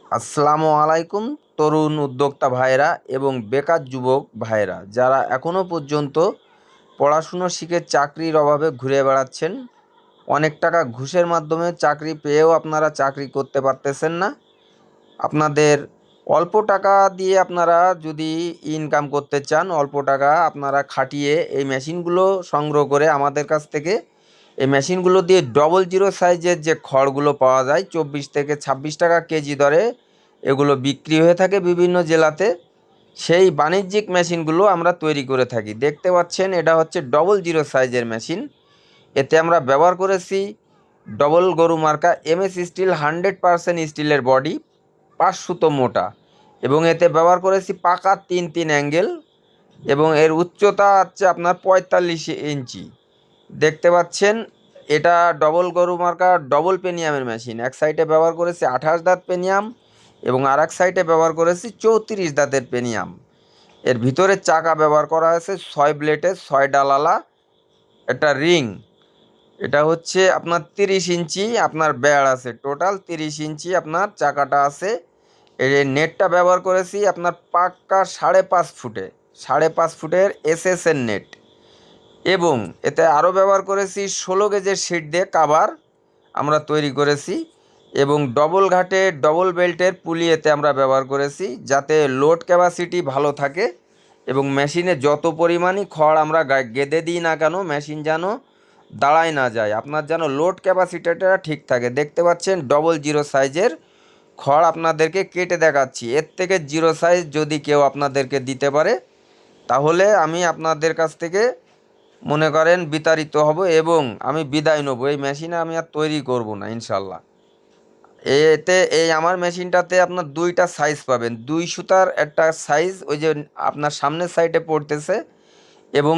আসসালামু আলাইকুম তরুণ উদ্যোক্তা ভাইরা এবং বেকার যুবক ভাইরা যারা এখনও পর্যন্ত পড়াশুনো শিখে চাকরির অভাবে ঘুরে বেড়াচ্ছেন। অনেক টাকা ঘুষের মাধ্যমে চাকরি পেয়েও আপনারা চাকরি করতে পারতেছেন না। আপনাদের অল্প টাকা দিয়ে আপনারা যদি ইনকাম করতে চান, অল্প টাকা আপনারা খাটিয়ে এই মেশিনগুলো সংগ্রহ করে আমাদের কাছ থেকে এই মেশিনগুলো দিয়ে ডবল জিরো সাইজের যে খড়গুলো পাওয়া যায় 24 থেকে 26 টাকা কেজি দরে এগুলো বিক্রি হয়ে থাকে বিভিন্ন জেলাতে। সেই বাণিজ্যিক মেশিনগুলো আমরা তৈরি করে থাকি। দেখতে পাচ্ছেন এটা হচ্ছে ডবল জিরো সাইজের মেশিন। এতে আমরা ব্যবহার করেছি ডবল গরু মার্কা এমএস স্টিল 100% স্টিলের বডি, 5 সুতো মোটা, এবং এতে ব্যবহার করেছি পাকা 3 অ্যাঙ্গেল, এবং এর উচ্চতা হচ্ছে আপনার 45 ইঞ্চি। দেখতে পাচ্ছেন এটা ডবল গরু মার্কা ডবল পেনিয়ামের মেশিন। এক সাইডে ব্যবহার করেছি 28 দাঁত পেনিয়াম এবং আর এক সাইডে ব্যবহার করেছি 34 দাঁতের পেনিয়াম। এর ভিতরে চাকা ব্যবহার করা হয়েছে 6 ব্লেডের 6 ডালালা একটা রিং। এটা হচ্ছে আপনার 30 ইঞ্চি আপনার ব্যাড় আছে, টোটাল 30 ইঞ্চি আপনার চাকাটা আছে। এই নেটটা ব্যবহার করেছি আপনার পাক্কা 5.5 ফুটে, 5.5 ফুটের এসএসের নেট, এবং এতে আরও ব্যবহার করেছি 16 গেজের শিট দিয়ে কাভার আমরা তৈরি করেছি, এবং ডবল ঘাটে ডবল বেল্টের পুলি এতে আমরা ব্যবহার করেছি যাতে লোড ক্যাপাসিটি ভালো থাকে এবং মেশিনে যত পরিমাণই খড় আমরা গেঁথে দিই না কেন মেশিন যেন দাঁড়ায় না যায়, আপনার যেন লোড ক্যাপাসিটিটা ঠিক থাকে। দেখতে পাচ্ছেন ডবল জিরো সাইজের খড় আপনাদেরকে কেটে দেখাচ্ছি। এর থেকে জিরো সাইজ যদি কেউ আপনাদেরকে দিতে পারে তাহলে আমি আপনাদের কাছ থেকে মনে করেন বিতাড়িত হব এবং আমি বিদায় নেব। এই মেশিনে আমি আর তৈরি করব না ইনশাল্লাহ। এতে এই আমার মেশিনটাতে আপনার 2টা সাইজ পাবেন, 2 সুতার একটা সাইজ ওই যে আপনার সামনের সাইডে পড়তেছে, এবং